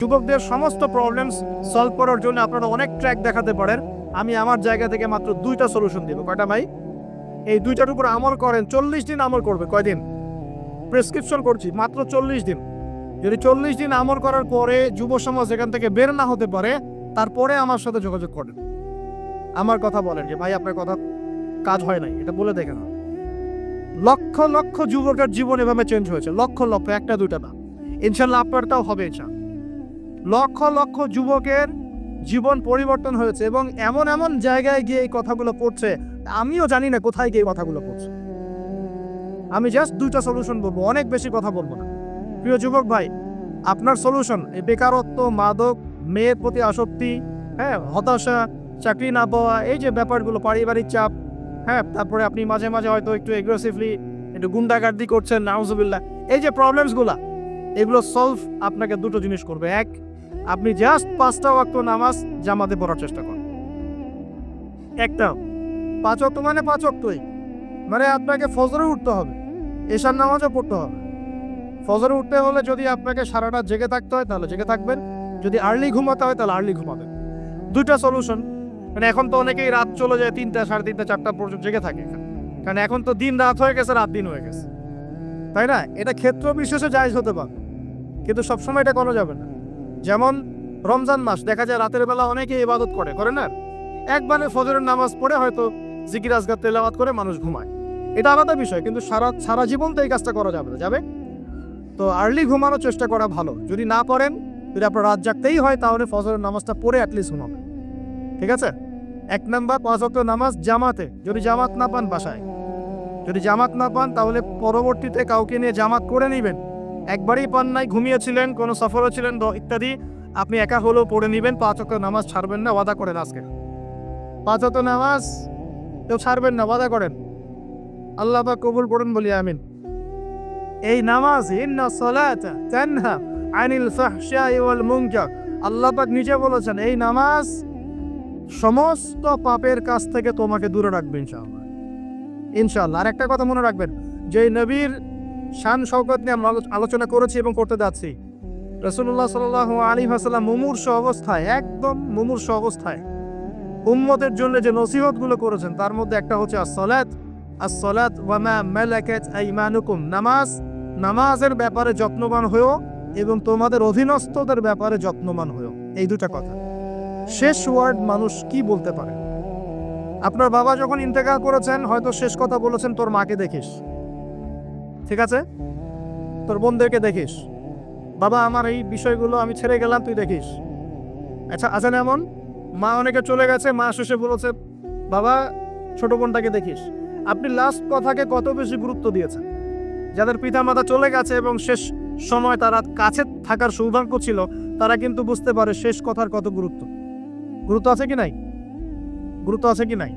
যুবকদের সমস্ত problems solve করার জন্য আপনারা অনেক ট্র্যাক দেখাতে পারেন, আমি আমার জায়গা থেকে মাত্র 2টা সলিউশন দিব। কয়টা ভাই? এই 2টার উপর আমল করেন, 40 দিন আমল করবে। কয়দিন? প্রেসক্রিপশন করছি, মাত্র 40 দিন। যদি 40 দিন আমল করার পরে যুব সমাজ এখান থেকে বের না হতে পারে, তারপরে আমার সাথে যোগাযোগ করেন, আমার কথা বলেন যে ভাই আপনার কথা কাজ হয় নাই, এটা বলে দেখেন। লক্ষ লক্ষ যুবকের জীবন এভাবে চেঞ্জ হয়েছে, লক্ষ লক্ষ, একটা দুইটা না। ইনশাল্লাহ আপনারটাও হবে। লক্ষ লক্ষ যুবকের জীবন পরিবর্তন হয়েছে এবং এমন এমন জায়গায় গিয়ে এই কথাগুলো পড়ছে, আমিও জানি না কোথায় গিয়ে কথাগুলো পড়ছে। আমি জাস্ট 2টা সলিউশন বলবো, অনেক বেশি কথা বলবো না। প্রিয় যুবক ভাই, আপনার সলিউশন এই বেকারত্ব, মাদক, মেয়ের প্রতি আসক্তি, হতাশা, চাকরি না পাওয়া, এই যে ব্যাপারগুলো, পারিবারিক চাপ, তারপরে আপনি মাঝে মাঝে হয়তো একটু এগ্রেসিভলি একটু গুন্ডাগার্দি করছেন, নাউজুবিল্লাহ, এই যে প্রবলেমসগুলা, এগুলো সলভ আপনাকে 2টো জিনিস করবে। এক, আপনি জাস্ট 5টা ওয়াক্ত নামাজ জামাতে পড়ার চেষ্টা করেন। একটা 5 ওয়াক্ত মানে 5 ওয়াক্তই, মানে আপনাকে ফজরে উঠতে হবে, এশার নামাজও পড়তে হবে। ফজরে উঠতে হলে যদি আপনাকে সারা রাত জেগে থাকতে হয় তাহলে জেগে থাকবেন, যদি আর্লি ঘুমাতে হয় তাহলে আর্লি ঘুমাবেন। 2টা সলিউশন। মানে এখন তো অনেকেই রাত চলে যায় 3টা, 3:30, 4টা পর্যন্ত জেগে থাকে, কারণ এখন তো দিন রাত হয়ে গেছে, রাত দিন হয়ে গেছে, তাই না? এটা ক্ষেত্র বিশেষে জায়েজ হতে পারে, কিন্তু সবসময় এটা করা যাবে না। যেমন রমজান মাস, দেখা যায় রাতের বেলা অনেকে ইবাদত করে না, একবারে ফজরের নামাজ পড়ে হয়তো জিকির আজকার তেলাওয়াত করে মানুষ ঘুমায়, এটা আলাদা বিষয়, কিন্তু সারা জীবন তো এই কাজটা করা যাবে না, যাবে? তো আর্লি ঘুমানোর চেষ্টা করা ভালো। যদি না পারেন, যদি আপনার রাত জাগতেই হয়, তাহলে ফজরের নামাজটা পড়ে অ্যাটলিস্ট ঘুমাবেন, ঠিক আছে? 1 নাম্বার 5 ওয়াক্ত নামাজ জামাতে, যদি জামাত না পান বাসায়, যদি জামাত না পান তাহলে পরবর্তীতে কাউকে নিয়ে জামাত করে নেবেন। একবারই পান নাই, ঘুমিয়েছিলেন, কোনো সফরও ছিলেন ইত্যাদি, আপনি একা হলেও পড়ে নেবেন। 5 ওয়াক্ত নামাজ ছাড়বেন না, ওয়াদা করেন আজকে 5 ওয়াক্ত নামাজ কেউ ছাড়বেন না, ওয়াদা করেন। আল্লাহ পাক কবুল করুন, বলি আমিন। এই নামাজ, ইন্না সালাতা তানহা আনিল ফাহশাই ওয়াল মুনকার, আল্লাহ পাক নিজে বলেছেন এই নামাজ সমস্ত পাপের কাছ থেকে তোমাকে দূরে রাখবে ইনশাআল্লাহ, ইনশাআল্লাহ। আর একটা কথা মনে রাখবেন, যে নবীর শান শওকত নিয়ে আমরা আলোচনা করেছি এবং করতে যাচ্ছি, রাসূলুল্লাহ সাল্লাল্লাহু আলাইহি ওয়াসাল্লাম মুমূর্ষু অবস্থায়, একদম মুমূর্ষু অবস্থায় উম্মতের জন্য যে নসিহতগুলো করেছেন, তার মধ্যে একটা হচ্ছে আসসালাত ওয়া মা মালাকাত আইমানুকুম, নামাজের ব্যাপারে যত্নবান হও এবং তোমাদের অধীনস্থদের ব্যাপারে যত্নবান হও। এই 2টা কথা। শেষ ওয়ার্ড মানুষ কি বলতে পারে? আপনার বাবা যখন ইন্তেকাল করেছেন, হয়তো শেষ কথা বলেছেন তোর মাকে দেখিস, ঠিক আছে, তোর বোনদেরকে দেখিস, বাবা আমার এই বিষয়গুলো আমি ছেড়ে গেলাম, তুই দেখিস। আচ্ছা, আছেন এমন মা, অনেকে চলে গেছে, মা শেষে বলেছে বাবা ছোট বোনটাকে দেখিস। আপনি লাস্ট কথাকে কত বেশি গুরুত্ব দিয়েছেন? যাদের পিতা মাতা চলে গেছে এবং শেষ সময় তারা কাছে থাকার সৌভাগ্য ছিল, তারা কিন্তু বুঝতে পারে শেষ কথার কত গুরুত্ব আছে কি নাই, গুরুত্ব আছে কি নাই।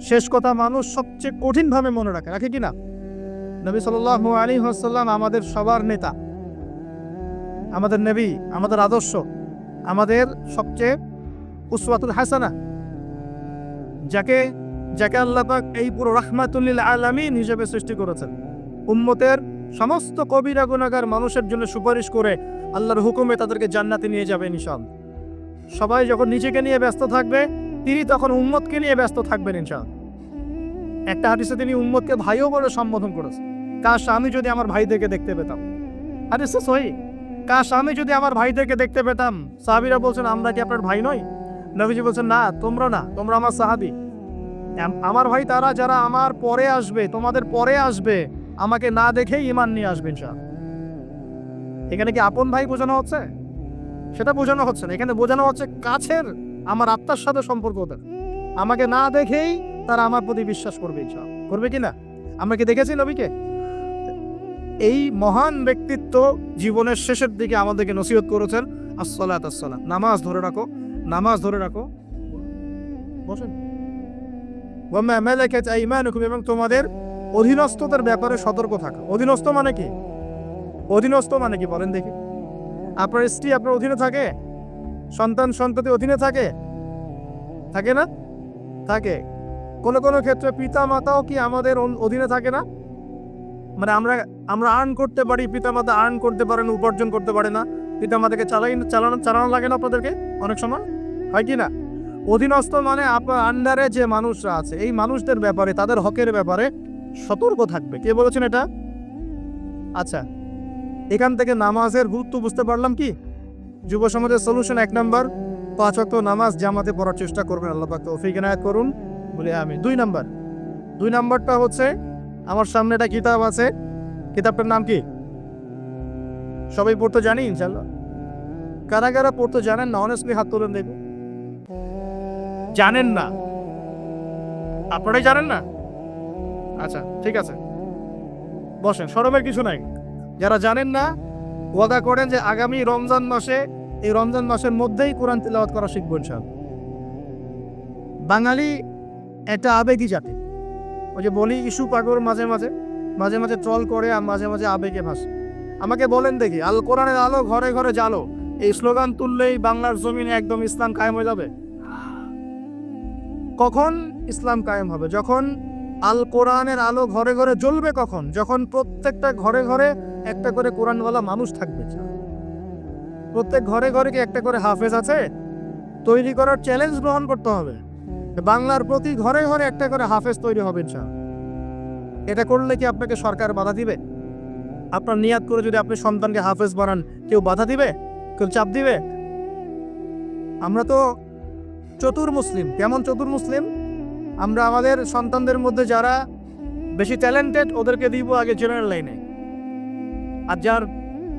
শেষ কথা মানুষ সবচেয়ে কঠিনভাবে মনে রাখে কি না? নবী সাল্লাল্লাহু আলাইহি ওয়াসাল্লাম আমাদের সবার নেতা, আমাদের নবী, আমাদের আদর্শ, আমাদের সবচেয়ে উসওয়াতুল হাসানা, যাকে আল্লাহ পাক এই পুরো রাহমাতুল লিল আলামিন হিসেবে সৃষ্টি করেছেন। উম্মতের সমস্ত কবিরা গুনাহগার মানুষের জন্য সুপারিশ করে আল্লাহর হুকুমে তাদেরকে জান্নাতে নিয়ে যাবেন ইনশাআল্লাহ। সবাই যখন নিজেকে নিয়ে ব্যস্ত থাকবে, তিনি তখন উম্মতকে নিয়ে ব্যস্ত থাকবেন ইনশাআল্লাহ। একটা হাদিসে তিনি উম্মতকে ভাইও বলে সম্বোধন করেছেন। কাশ আমি যদি আমার ভাইদেরকে দেখতে পেতাম, হাদিসে সহিহ, কাশ আমি যদি আমার ভাইদেরকে দেখতে পেতাম। সাহাবীরা বলছেন আমরা কি আপনার ভাই নই? নবীজি বলছেন না, তোমরা আমার সাহাবী। আমার ভাই তারা যারা আমার পরে আসবে, তোমাদের পরে আসবে, আমাকে না দেখেই ঈমান নিয়ে আসবে ইনশাআল্লাহ। এখানে কি আপন ভাই বোঝানো হচ্ছে? সেটা বোঝানো হচ্ছে না, এখানে বোঝানো হচ্ছে কাছের, আমার আত্মার সাথে সম্পর্ক ওদের। আমাকে না দেখেই তারা আমার প্রতি বিশ্বাস করবে ইনশাআল্লাহ। করবে কিনা? আমরা কি দেখেছি নবীকে? এই মহান ব্যক্তিত্ব জীবনের শেষের দিকে আমাদেরকে নসিহত করেছেন, আসসালাত, নামাজ ধরে রাখো। বসেন। ওয়া মা মালাকাত আইমানুকুম, এবং তোমাদের অধীনস্থদের ব্যাপারে সতর্ক থাকা। অধীনস্থ মানে কি বলেন দেখি? আপনার স্ত্রী আপনার অধীনে থাকে? সন্তান-সন্ততি অধীনে থাকে না? থাকে। কোনো ক্ষেত্রে পিতা মাতাও কি আমাদের অধীনে থাকে না? মানে আমরা আর্ন করতে পারি, পিতা মাতা আর্ন করতে পারেন, উপার্জন করতে পারে না, পিতামাতাকে চালানো লাগে না আপনাদেরকে অনেক সময়, হয় কি না? অধীনস্থ মানে আপনার আন্ডারে যে মানুষরা আছে এই মানুষদের ব্যাপারে, তাদের হকের ব্যাপারে সতর্ক থাকবে। কে বলেছেন এটা? আচ্ছা, এখান থেকে নামাজের গুরুত্ব বুঝতে পারলাম কি? যুব সমাজের সলিউশন 1 নাম্বার, 5 ওয়াক্ত নামাজ জামাতে পড়ার চেষ্টা করবেন, আল্লাহ পাক তৌফিক এনায়েত করুন বলে আমি। 2 নাম্বারটা হচ্ছে, আমার সামনে একটা কিতাব আছে, কিতাবটার নাম কি? সবাই পড়তে জানি ইনশাআল্লাহ? কারা কারা পড়তে জানেন না অনেস্টলি হাত তুলেন দেখুন। জানেন না? আপনারাই জানেন না? আচ্ছা ঠিক আছে, বসেন, শরমের কিছু নাই। যারা জানেন না ওয়াদা করেন যে আগামী রমজান মাসে, এই রমজান মাসের মধ্যেই কোরআন তিলাওয়াত করা শিখবো ইনশাআল্লাহ। বাঙালি একটা আবেগী জাতি। ওই যে বলি ইস্যু পাগল মাঝে মাঝে ট্রল করে আর মাঝে মাঝে আবেগে ভাসে। আমাকে বলেন দেখি, আল কোরআনের আলো ঘরে ঘরে জ্বালো, এই স্লোগান তুললেই বাংলার জমিনে একদম ইসলাম কায়েম হয়ে যাবে? কখন ইসলাম কায়েম হবে? যখন আল কোরআনের আলো ঘরে ঘরে জ্বলবে। কখন? যখন প্রত্যেকটা ঘরে ঘরে একটা করে কোরআনওয়ালা মানুষ থাকবে। প্রত্যেক ঘরে ঘরে কি একটা করে হাফেজ আছে? তৈরি করার চ্যালেঞ্জ গ্রহণ করতে হবে। বাংলার প্রতি ঘরে ঘরে একটা করে হাফেজ তৈরি হবে ইনশাআল্লাহ। এটা করলে কি আপনাকে সরকার বাধা দিবে? আপনার নিয়াত করে যদি আপনি সন্তানকে হাফেজ বানান, কেউ বাধা দিবে? কেউ চাপ দিবে? আমরা তো চতুর মুসলিম। কেমন চতুর মুসলিম? আমরা আমাদের সন্তানদের মধ্যে যারা বেশি ট্যালেন্টেড ওদেরকে দিব আগে জেনারেল লাইনে, আর যার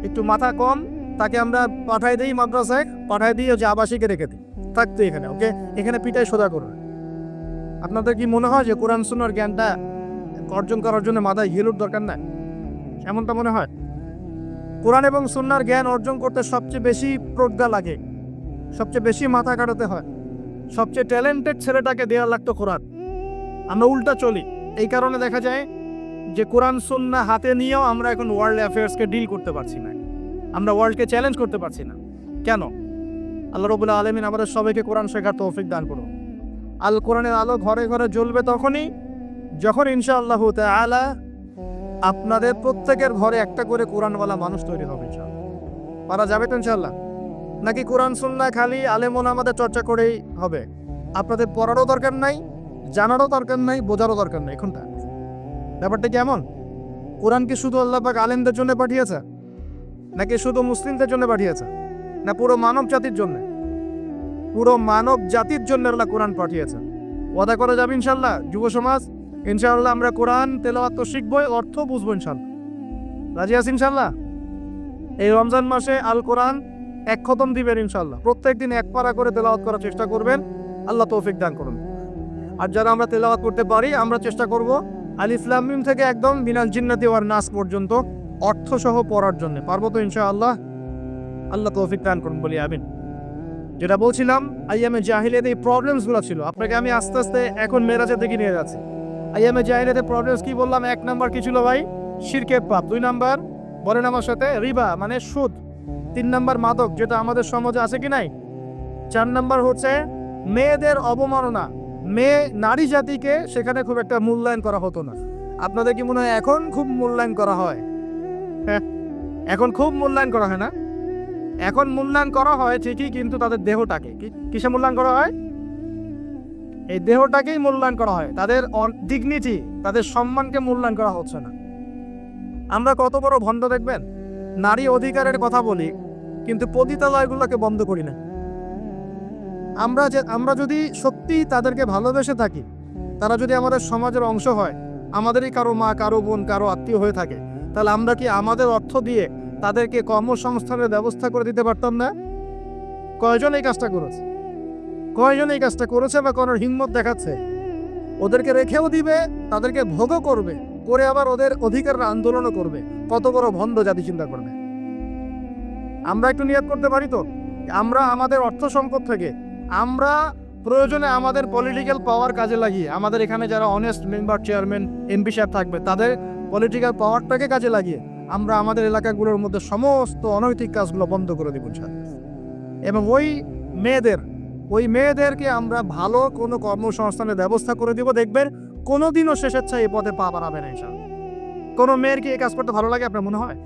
একটু মাথা কম তাকে আমরা পাঠাই দিই মাদ্রাসায়, পাঠাই দিই যে আবাসিকে রেখে দিই, থাকতো এখানে, ওকে এখানে পিটাই সোজা করুন। আপনাদের কি মনে হয় যে কোরআন সুন্নাহর জ্ঞানটা অর্জন করার জন্য মাথায় হিলুর দরকার নাই? এমনটা মনে হয়? কোরআন এবং সুন্নাহর জ্ঞান অর্জন করতে সবচেয়ে বেশি প্রজ্ঞা লাগে, সবচেয়ে বেশি মাথা কাটাতে হয়, সবচেয়ে ট্যালেন্টেড ছেলেটাকে দেওয়া লাগতো কোরআন। আমরা উল্টা চলি। এই কারণে দেখা যায় যে কোরআন সুন্নাহ হাতে নিয়েও আমরা এখন ওয়ার্ল্ড অ্যাফেয়ার্সকে ডিল করতে পারছি না, আমরা ওয়ার্ল্ডকে চ্যালেঞ্জ করতে পারছি না। কেন? আল্লাহ রাব্বুল আলামিন আমাদের সবাইকে কোরআন শেখার তৌফিক দান করুন। আল কোরআনের আলো ঘরে ঘরে জ্বলবে তখনই যখন ইনশাআল্লাহ তাআলা আপনাদের প্রত্যেকের ঘরে একটা করে কোরআনওয়ালা মানুষ তৈরি হবে ইনশাআল্লাহ। পারা যাবে তো ইনশাআল্লাহ? নাকি কোরআন সুন্নাহ খালি আলেম ওলামাদের চর্চা করেই হবে? আপনাদের পড়ারও দরকার নাই, জানারও দরকার নাই, বোঝারও দরকার নাই। এখনটা ব্যাপারটা কেমন? কোরআন কি শুধু আল্লাহ পাক আলেমদের জন্য পাঠিয়েছে, নাকি শুধু মুসলিমদের জন্য পাঠিয়েছে, না পুরো মানব জাতির জন্য? পুরো মানব জাতির জন্য আল্লাহ কোরআন পাঠিয়েছে। ওয়াদা করা যাবে ইনশাআল্লাহ যুব সমাজ? ইনশাআল্লাহ আমরা কোরআন তেলাওয়াত তো শিখবই, অর্থ বুঝবো ইনশাআল্লাহ। রাজি আছি ইনশাআল্লাহ? এই রমজান মাসে আল কোরআন 1 খতম দিবেন ইনশাআল্লাহ। প্রত্যেকদিন 1 পারা করে তেলাওয়াত করার চেষ্টা করবেন, আল্লাহ তৌফিক দান করুন। আর যারা আমরা তেলাওয়াত করতে পারি আমরা চেষ্টা করব আলিফ লাম মিম থেকে একদম মিনাল জিন্নাতি ওয়ান নাস পর্যন্ত অর্থ সহ পড়ার জন্য। পারবো তো ইনশাআল্লাহ? আল্লাহ তৌফিক দান করুন বলি আমিন। যেটা বলছিলাম, আইয়ামে জাহিলিয়াতে এই প্রবলেমসগুলো ছিল, আপনাকে আমি আস্তে আস্তে এখন মেরাজের দিকে নিয়ে যাচ্ছি। আইয়ামে জাহিলিয়াতে প্রবলেমস কি বললাম? 1 নাম্বার কি ছিল ভাই? শিরকের পাপ। 2 নাম্বার বলেন আমার সাথে, রিবা মানে সুদ। 3 নাম্বার মাদক, যেটা আমাদের সমাজে আছে কি নাই? 4 নাম্বার হচ্ছে মেয়েদের অবমাননা। মেয়ে নারী জাতিকে সেখানে খুব একটা মূল্যায়ন করা হতো না। আপনাদের কি মনে হয় এখন খুব মূল্যায়ন করা হয়? হ্যাঁ, এখন খুব মূল্যায়ন করা হয় না? এখন মূল্যায়ন করা হয় ঠিকই, কিন্তু তাদের দেহটাকে কিসে মূল্যায়ন করা হয়? এই দেহটাকেই মূল্যায়ন করা হয়, তাদের ডিগনিটি, তাদের সম্মানকে মূল্যায়ন করা হচ্ছে না। আমরা কত বড় ভণ্ড দেখবেন, নারী অধিকারের কথা বলি কিন্তু পতিতালয়গুলোকে বন্ধ করি না। আমরা যদি সত্যি তাদেরকে ভালোবেসে থাকি, তারা যদি আমাদের সমাজের অংশ হয়, আমাদেরই কারো মা, কারো বোন, কারো আত্মীয় হয়ে থাকে, তাহলে আমরা কি আমাদের অর্থ দিয়ে তাদেরকে কর্মসংস্থানের ব্যবস্থা করে দিতে পারতাম না? কয়জন এই কাজটা করেছে? কয়জন এই কাজটা করেছে বা করার হিম্মত দেখাচ্ছে? ওদেরকে রেখেও দিবে, তাদেরকে ভোগও করবে, করে আবার ওদের অধিকারের আন্দোলনও করবে। কত বড় ভণ্ড জাতি চিন্তা করবে। আমরা একটু নিয়াত করতে পারি তো, আমরা আমাদের অর্থ সম্পদ থেকে আমরা প্রয়োজনে আমাদের পলিটিক্যাল পাওয়ার কাজে লাগিয়ে, আমাদের এখানে যারা অনেস্ট মেম্বার, চেয়ারম্যান, এমপি সাহেব থাকবে, তাদের পলিটিক্যাল পাওয়ারটাকে কাজে লাগিয়ে আমরা আমাদের এলাকাগুলোর মধ্যে সমস্ত অনৈতিক কাজগুলো বন্ধ করে দিব এবং ওই মেয়েদেরকে আমরা ভালো কোনো কর্মসংস্থানের ব্যবস্থা করে দিব। দেখবেন কোনোদিনও শেষেচ্ছা এই পথে পা বাড়াবে না ইনশাআল্লাহ। কোনো মেয়ের কি এই কাজ করতে ভালো লাগে আপনার মনে হয়?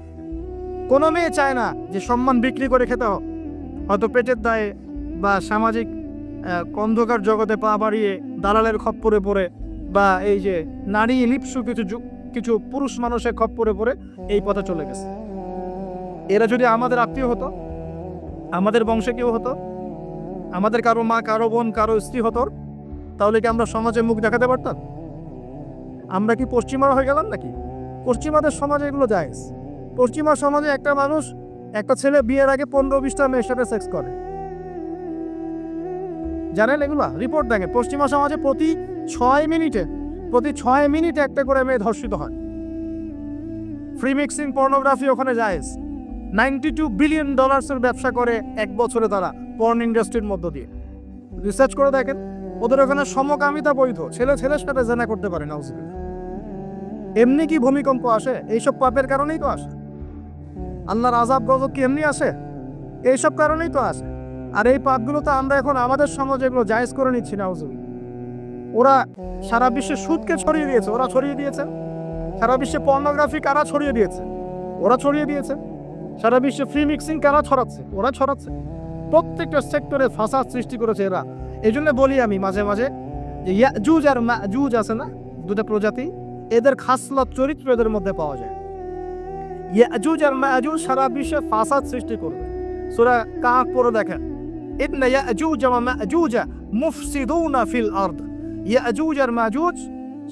কোনো মেয়ে চায় না যে সম্মান বিক্রি করে খেতে হোক, হয়তো পেটের দায়ে বা সামাজিক অন্ধকার জগতে পা বাড়িয়ে দালালের খপ্পরে পড়ে, বা এই যে নারী লিপ্সু কিছু পুরুষ মানুষের খপ্পরে পড়ে এই পথে চলে গেছে। এরা যদি আমাদের আত্মীয় হতো, আমাদের বংশে কেউ হতো, আমাদের কারো মা, কারো বোন, কারো স্ত্রী হতো, তাহলে কি আমরা সমাজে মুখ দেখাতে পারতাম? আমরা কি পশ্চিমারা হয়ে গেলাম নাকি? পশ্চিমাদের সমাজে এগুলো জায়েজ। পশ্চিমা সমাজে একটা ছেলে বিয়ের আগে 15-20টা মেয়ের সাথে সেক্স করে, জানেন এগুলা? রিপোর্ট দেখে পশ্চিমা সমাজে প্রতি 6 মিনিটে একটা করে মেয়ে ধর্ষিত হয়। ফ্রি মিক্সিং পর্নোগ্রাফি ওখানে জায়েজ। $92 বিলিয়ন ব্যবসা করে এক বছরে তারা পর্ন ইন্ডাস্ট্রির মধ্য দিয়ে। রিসার্চ করে দেখেন, ওদের ওখানে সমকামিতা বৈধ, ছেলে ছেলের সাথে জেনা করতে পারে না। এমনি কি ভূমিকম্প আসে? এইসব পাপের কারণেই তো আসে। আল্লাহর আযাব গজব কি এমনি আসে? এইসব কারণেই তো আসে। আর এই পাপগুলো তো আমরা এখন আমাদের সমাজে এগুলো জায়েজ করে নিচ্ছি না। ওরা সারা বিশ্বে সুদকে ছড়িয়ে দিয়েছে, ওরা ছড়িয়ে দিয়েছে। সারা বিশ্বে পর্নোগ্রাফি কারা ছড়িয়ে দিয়েছে? ওরা ছড়িয়ে দিয়েছে। সারা বিশ্বে ফ্রি মিক্সিং কারা ছড়াচ্ছে? ওরা ছড়াচ্ছে। প্রত্যেকটা সেক্টরে ফাসাদ সৃষ্টি করেছে এরা। এই জন্য বলি আমি মাঝে মাঝে যে ইয়াজুজ আর মাজুজ আছে না, দুটো প্রজাতি, এদের খাসলত চরিত্র এদের মধ্যে পাওয়া যায়। ইয়াজুজ আর মাজুজ সারা বিশ্বে ফাসাদ সৃষ্টি করবে। সূরা কাহফ পড়ে দেখেন, ইন্না ইয়াজুজ ওয়া মাজুজ মুফসিদুনা ফিল আরদ। ইয়াজুজ আর মাজুজ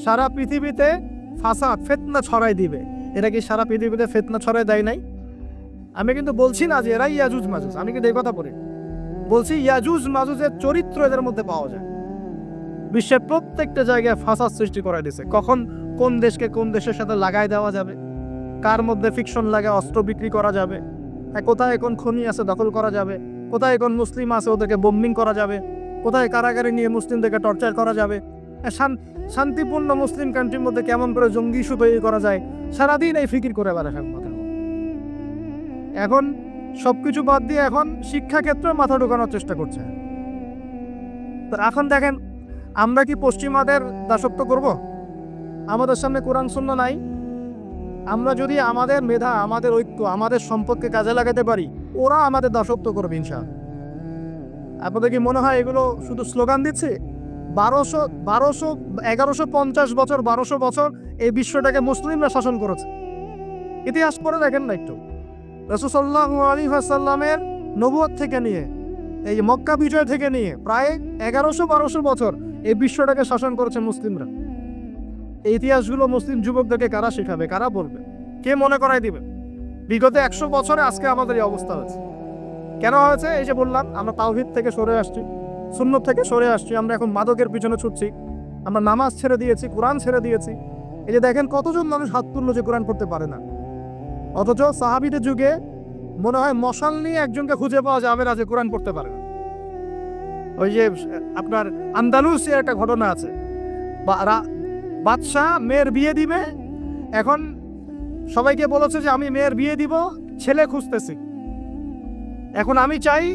সারা পৃথিবীতে ফাসাদ, ফিতনা ছড়াই দিবে। এরা কি সারা পৃথিবীতে ফিতনা ছড়াই দেয় নাই? আমি কিন্তু বলছি না যে এরাই ইয়াজুজ মাজুজ, আমি কিন্তু এই কথা বলি। বলছি ইয়াজুজ মাজুজের চরিত্র এদের মধ্যে পাওয়া যায়। বিশ্বের প্রত্যেকটা জায়গায় ফাসাদ সৃষ্টি করে দিয়েছে। কখন কোন দেশকে কোন দেশের সাথে লাগাই দেওয়া যাবে, কার মধ্যে ফিকশন লাগে অস্ত্র বিক্রি করা যাবে, কোথায় এখন খনি আছে দখল করা যাবে, কোথায় এখন মুসলিম আছে ওদেরকে বোম্বিং করা যাবে, কোথায় কারাগারে নিয়ে মুসলিমদেরকে টর্চার করা যাবে, শান্তিপূর্ণ মুসলিম কান্ট্রির মধ্যে কেমন করে জঙ্গি ইস্যু তৈরি করা যায়, সারাদিন এই ফিকির করে বেড়া মাথা। এখন সবকিছু বাদ দিয়ে এখন শিক্ষাক্ষেত্রে মাথা ঢোকানোর চেষ্টা করছে। এখন দেখেন, আমরা কি পশ্চিমাদের দাসত্ব করব? আমাদের সামনে কোরআন সুন্নাহ নাই। আমরা যদি আমাদের মেধা, আমাদের ঐক্য, আমাদের সম্পদকে কাজে লাগাতে পারি, ওরা আমাদের দাসত্ব করবে ইনশাআল্লাহ। আপনাদের কি মনে হয় এগুলো শুধু স্লোগান দিচ্ছে? 1150 বছর, 1200 বছর এই বিশ্বটাকে মুসলিমরা শাসন করেছে। ইতিহাস পড়ে দেখেন না একটু। রাসূল সাল্লাল্লাহু আলাইহি ওয়াসাল্লামের নবুয়ত থেকে নিয়ে, এই মক্কা বিজয় থেকে নিয়ে প্রায় 1100-1200 বছর এই বিশ্বটাকে শাসন করেছে মুসলিমরা। এই ইতিহাসগুলো মুসলিম যুবকদেরকে কারা শেখাবে, কারা বলবে, কে মনে করাই দিবে? বিগত 100 বছরে আজকে আমাদের এই অবস্থা হয়েছে। কেন হয়েছে? এই যে বললাম, আমরা তাওহীদ থেকে সরে আসছি, সুন্নাত থেকে সরে আসছি, আমরা এখন মাদকের পিছনে ছুটছি, আমরা নামাজ ছেড়ে দিয়েছি, কোরআন ছেড়ে দিয়েছি। এই যে দেখেন কতজন মানুষ হাত তুললো যে কোরআন পড়তে পারে না। অথচ সাহাবীদের যুগে মনে হয় মশাল নিয়ে একজনকে খুঁজে পাওয়া যাবে না যে কোরআন পড়তে পারে না। ওই যে আপনার আন্দালুসিয়ার একটা ঘটনা আছে, বাদশাহ মেয়ের বিয়ে দিবে, এখন সবাইকে বলেছে যে আমি মেয়ের বিয়ে দিব, ছেলে খুঁজতেছি। এখন আমি চাই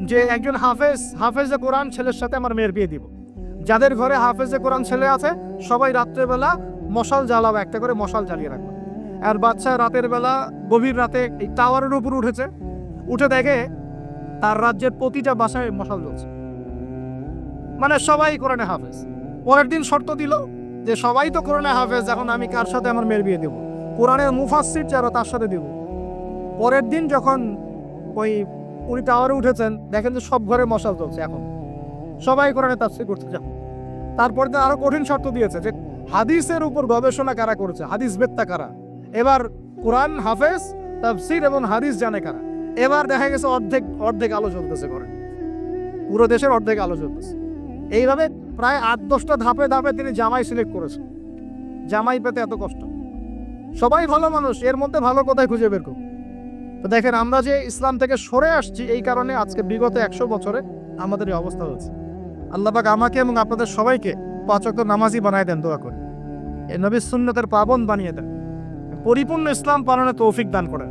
যে একজন হাফেজে কোরআন ছেলের সাথে আমার মেয়ের বিয়ে দিব। যাদের ঘরে হাফেজে কোরআন ছেলে আছে সবাই রাত্রেবেলা মশাল জ্বালাবে, একটা করে মশাল জ্বালিয়ে রাখবে। আর বাচ্চা রাতের বেলা গভীর রাতে এই টাওয়ারের উপর উঠেছে, উঠে দেখে তার রাজ্যের প্রতিটা বাসায় মশাল জ্বলছে। মানে সবাই কোরআনে হাফেজ। পরের দিন শর্ত দিল যে সবাই তো কোরআনে হাফেজ, এখন আমি কার সাথে আমার মেয়ের বিয়ে দেব? কোরআনের মুফাসসির যারা তার সাথে দেব। পরের দিন যখন উনি টাওয়ারে উঠেছেন, দেখেন যে সব ঘরে মশাল জ্বলছে। এখন সবাই কোরআনে তাফসীর করতে যান। তারপরে আরো কঠিন শর্ত দিয়েছে যে হাদিসের উপর গবেষণা কারা করেছে, হাদিস বেত্তা কারা। এবার কোরআন হাফেজ, তাফসীর এবং হাদিস জানে কারা। এবার দেখা গেছে অর্ধেক আলো জ্বলতেছে ঘরে, পুরো দেশের অর্ধেক আলো জ্বলতেছে। এইভাবে প্রায় 8-10টা ধাপে ধাপে তিনি জামাই সিলেক্ট করেছেন। জামাই পেতে এত কষ্ট। সবাই ভালো মানুষ, এর মধ্যে ভালো কোথায় খুঁজে বের করব? তো দেখেন, আমরা যে ইসলাম থেকে সরে আসছি, এই কারণে আজকে বিগত 100 বছরে আমাদের এই অবস্থা হয়েছে। আল্লাহ পাক আমাকে এবং আপনাদের সবাইকে 5 ওয়াক্ত নামাজি বানায় দেন, দোয়া করি। এই নবীর সুন্নতের পাবন বানিয়ে দেন, পরিপূর্ণ ইসলাম পালনে তৌফিক দান করেন,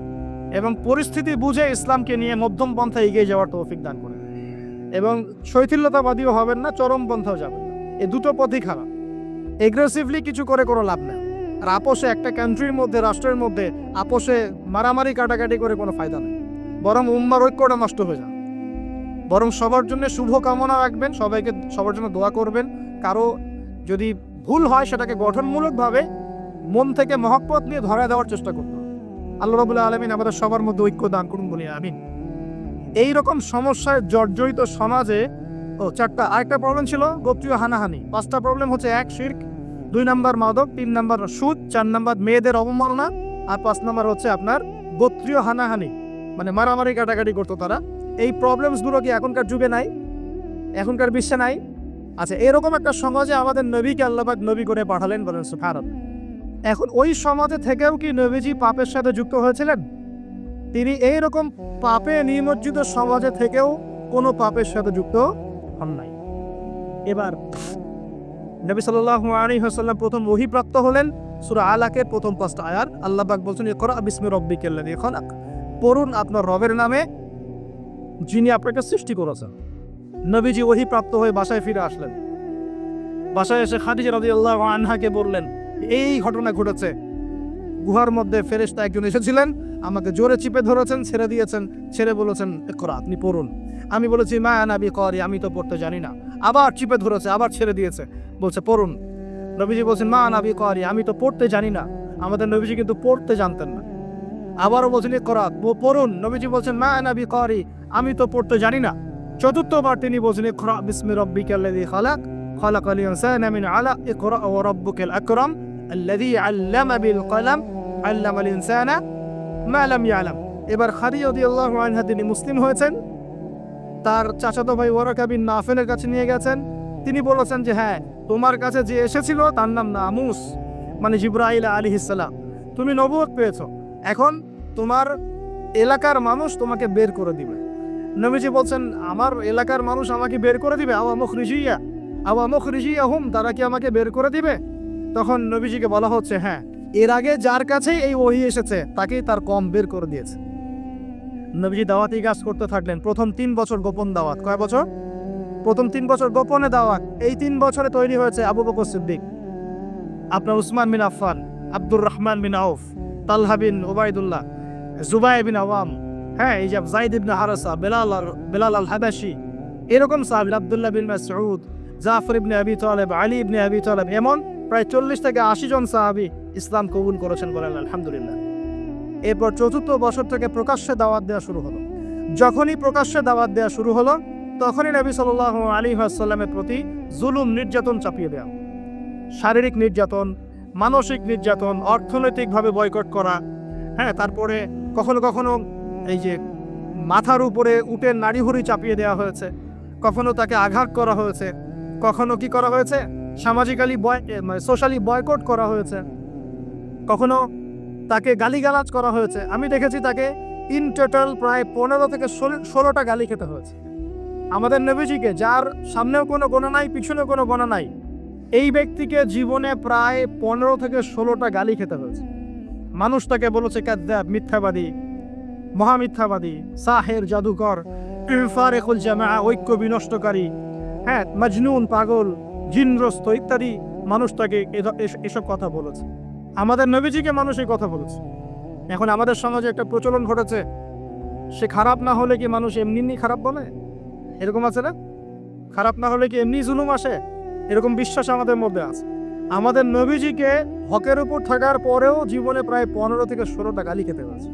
এবং পরিস্থিতি বুঝে ইসলামকে নিয়ে মধ্যম পন্থা এগিয়ে যাওয়ার তৌফিক দান করেন। এবং শৈথিল্যতাবাদীও হবেন না, চরম পন্থাও যাবেন না। এই দুটো পথই খারাপ। এগ্রেসিভলি কিছু করে কোনো লাভ নেই। আর আপোষে একটা কান্ট্রির মধ্যে, রাষ্ট্রের মধ্যে আপোষে মারামারি কাটাকাটি করে কোনো ফায়দা নেই, বরং উম্মার ঐক্যটা নষ্ট হয়ে যায়। বরং সবার জন্য শুভ কামনা রাখবেন, সবাইকে সবার জন্য দোয়া করবেন। কারো যদি ভুল হয় সেটাকে গঠনমূলকভাবে মন থেকে মহব্বত নিয়ে ধরা দেওয়ার চেষ্টা করতে হবে। আল্লাহ রাব্বুল আলামিন আমাদের সবার মধ্যে ঐক্য দান করুন বলি আমিন। এইরকম সমস্যায় জর্জরিত সমাজে চারটা আরেকটা প্রবলেম ছিল গোত্রীয় হানাহানি। পাঁচটা প্রবলেম হচ্ছে: 1 শিরক, 2 নাম্বার মাদক, 3 নাম্বার সুদ, 4 নাম্বার মেয়েদের অবমাননা, আর 5 নাম্বার হচ্ছে আপনার গোত্রীয় হানাহানি, মানে মারামারি কাটাকাটি করতো তারা। এই প্রবলেমসগুলো কি এখনকার যুগে নাই? এখনকার বিশ্বে নাই? আচ্ছা, এরকম একটা সমাজে আমাদের নবীকে আল্লাহ পাক নবী করে পাঠালেন, বলেন সুবহানাল্লাহ। এখন ওই সমাজে থেকেও কি নবীজি পাপের সাথে যুক্ত হয়েছিলেন? তিনি এইরকম পাপে নিমজ্জিত সমাজে থেকেও কোনো পাপের সাথে যুক্ত হন নাই। এবার নবী সাল্লাল্লাহু আলাইহি ওয়াসাল্লাম প্রথম ওহী প্রাপ্ত হলেন সূরা আলাকের প্রথম 5টা আয়াত। আল্লাহ পাক বলছেন, ইকরা বিসমি রাব্বিকাল্লাযী খালাক, পড়ুন আপনার রবের নামে যিনি আপনাকে সৃষ্টি করেছেন। নবীজি ওহী প্রাপ্ত হয়ে বাসায় ফিরে আসলেন। বাসায় এসে খাদিজা রাদিয়াল্লাহু আনহাকে বললেন, এই ঘটনা ঘটেছে, গুহার মধ্যে ফেরেশতা একজন এসেছিলেন, আমাকে জোরে চিপে ধরেছেন, ছেড়ে দিয়েছেন, ছেড়ে বলেছেন ইকরা, আপনি পড়ুন। আমি বলেছি মা আনা বিকারি, আমি তো পড়তে জানি না। আবার চিপে ধরেছে, আবার ছেড়ে দিয়েছে, বলছে পড়ুন। নবীজি বলছেন মা আনা বিকারি, আমি তো পড়তে জানি না। আমাদের নবীজি কিন্তু পড়তে জানতেন না। আবারও বলছেন ইকরা, পড়ুন। নবীজি বলছেন মা আনা বিকারি, আমি তো পড়তে জানি না। চতুর্থবার তিনি বলছেন ইকরা বিসমি রাব্বিকাল্লাযী খালাক, খালাকাল ইনসানা মিন আলাক, ইকরা ওয়া রাব্বুকাল আকরাম আল্লাযী আল্লামা বিল কলম আল্লামাল ইনসানা মা লাম ইয়ালাম। এবার খাদিজা রাদিয়াল্লাহু আনহা তিনি মুসলিম হয়েছেন, তার চাচাতো ভাই ওয়ারাকা বিন নাফেলের কাছে নিয়ে গেছেন। তিনি বলেছেন যে হ্যাঁ, তোমার কাছে যে এসেছিল তার নাম নামুস, মানে জিবরাইল আলাইহিস সালাম। তুমি নবুয়ত পেয়েছো, এখন তোমার এলাকার মানুষ তোমাকে বের করে দিবে। নবীজি বলছেন আমার এলাকার মানুষ আমাকে বের করে দিবে? আওয়া মুখরিজিয়াহুম, তারা কি আমাকে বের করে দিবে? তখন নবীজিকে বলা হচ্ছে হ্যাঁ, এর আগে যার কাছে এই ওহী এসেছে তাকেই তার কম বের করে দিয়েছে। নবীজি দাওয়াতি কাজ করতে থাকলেন। প্রথম 3 বছর গোপন দাওয়াত। কয় বছর? প্রথম 3 বছর গোপনে দাওয়াত। এই 3 বছরে তৈরি হয়েছে আবু বকর সিদ্দিক, আপনার উসমান বিন আফফান, আব্দুর রহমান বিন আউফ, তালহা বিন উবাইদুল্লাহ, জুবাই বিন আওয়াম, হ্যাঁ, এই যে যায়েদ ইবনে হারাসা, বেলাল আল হাবাশি, এরকম সাহাবী, আব্দুল্লাহ বিন মাসউদ, জাফর ইবনে আবি তালেব, আলী ইবনে আবি তালেব, এমন প্রায় 40 থেকে 80 জন সাহাবী ইসলাম কবুল করেছেন, বলেন আলহামদুলিল্লাহ। এরপর 4র্থ বছর থেকে প্রকাশ্যে দাওয়াত দেওয়া শুরু হলো। যখনই প্রকাশ্যে দাওয়াত দেওয়া শুরু হলো, তখনই নবী সাল্লাল্লাহু আলাইহি ওয়াসাল্লামের প্রতি জুলুম, নির্যাতন চাপিয়ে দেওয়া, শারীরিক নির্যাতন, মানসিক নির্যাতন, অর্থনৈতিকভাবে বয়কট করা, হ্যাঁ, তারপরে কখনো কখনো এই যে মাথার উপরে উটের নাড়িভুড়ি চাপিয়ে দেওয়া হয়েছে, কখনো তাকে আঘাত করা হয়েছে, কখনো কি করা হয়েছে, সামাজিক্যালি সোশ্যালি বয়কট করা হয়েছে, কখনো তাকে গালিগালাজ করা হয়েছে। আমি দেখেছি তাকে ইন টোটাল প্রায় 15 থেকে 16টা গালি খেতে হয়েছে। আমাদের নবীজিকে, যার সামনেও কোনো গোনা নাই, পিছনেও কোনো গোনা নাই, এই ব্যক্তিকে জীবনে প্রায় 15 থেকে 16টা গালি খেতে হয়েছে। মানুষ তাকে বলেছে কাযযাব, মিথ্যাবাদী, মহামিথ্যাবাদী, সাহের, জাদুকর, ফারিকুল জামাআ, ঐক্য বিনষ্টকারী, হ্যাঁ, মজনুন, পাগল, জিনগ্রস্ত ইত্যাদি মানুষ তাকে এসব কথা বলেছে। আমাদের নবীজিকে মানুষ এই কথা বলেছে। এখন আমাদের সমাজে একটা প্রচলন ঘটেছে, সে খারাপ না হলে কি মানুষ এমনি খারাপ বলে? এরকম আছে না? খারাপ না হলে কি এমনি জুলুম আসে? এরকম বিশ্বাস আমাদের মধ্যে আছে। আমাদের নবীজিকে হকের উপর থাকার পরেও জীবনে প্রায় 15 থেকে 16টা গালি খেতে হয়েছে।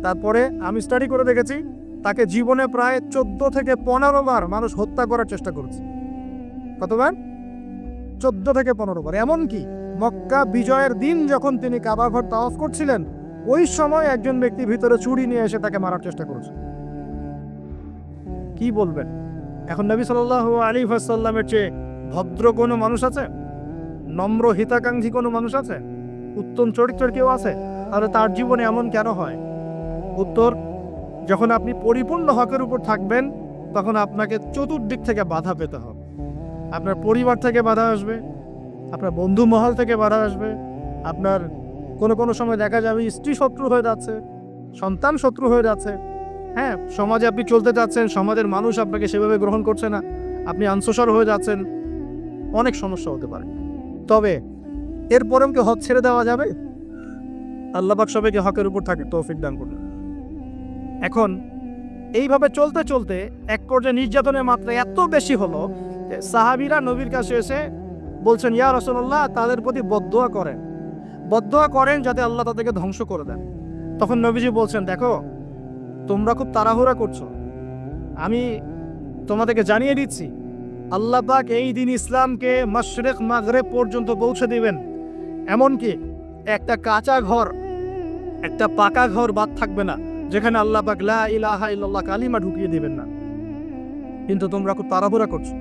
তারপরে আমি স্টাডি করে দেখেছি, তাকে জীবনে প্রায় 14 থেকে 15 বার মানুষ হত্যা করার চেষ্টা করেছে। কতবার? 14 থেকে 15 বার। এমনকি মক্কা বিজয়ের দিন যখন তিনি কাবা ঘর তাওয়াফ করছিলেন, ওই সময় একজন ব্যক্তি ভিতরে ছুরি নিয়ে এসে তাকে মারার চেষ্টা করেছে। কি বলবেন? এখন নবী সাল্লাল্লাহু আলাইহি ওয়াসাল্লামের চেয়ে ভদ্র কোনো মানুষ আছে? নম্র হিতাকাঙ্ক্ষী কোনো মানুষ আছে? উত্তম চরিত্রের কেউ আছে? তাহলে তার জীবনে এমন কেন হয়? উত্তর, যখন আপনি পরিপূর্ণ হকের উপর থাকবেন, তখন আপনাকে চতুর্দিক থেকে বাধা পেতে হবে। আপনার পরিবার থেকে বাধা আসবে, আপনার বন্ধু মহল থেকে বাধা আসবে, আপনার কোনো সময় দেখা যাবে স্ত্রী শত্রু হয়ে যাচ্ছে, সন্তান শত্রু হয়ে যাচ্ছে, হ্যাঁ, সমাজে আপনি চলতে যাচ্ছেন, সমাজের মানুষ আপনাকে সেভাবে গ্রহণ করছে না, আপনি আনসোশাল হয়ে যাচ্ছেন, অনেক সমস্যা হতে পারে। তবে এরপরেও কি হক ছেড়ে দেওয়া যাবে? আল্লাহ পাক সবাইকে হকের উপর থাকে তৌফিক দান করুন। এখন এইভাবে চলতে চলতে এক পর্যায়ে নির্যাতনের মাত্রা এত বেশি হলো যে সাহাবীরা নবীর কাছে এসে বলছেন, ইয়া রাসূলুল্লাহ, তাদের প্রতি বদদোয়া করেন যাতে আল্লাহ তাদেরকে ধ্বংস করে দেন। তখন নবীজি বলছেন, দেখো তোমরা খুব তাড়াহুড়া করছো, আমি তোমাদেরকে জানিয়ে দিচ্ছি আল্লাহ পাক এই দিন ইসলামকে মাশরিক মাগরিব পর্যন্ত পৌঁছে দিবেন। এমনকি একটা কাঁচা ঘর, একটা পাকা ঘর বাদ থাকবে না যেখানে আল্লাহ পাক লা ইলাহা ইল্লাল্লাহ কালিমা ঢুকিয়ে দিবেন না। কিন্তু তোমরা খুব তাড়াহুড়া করছো।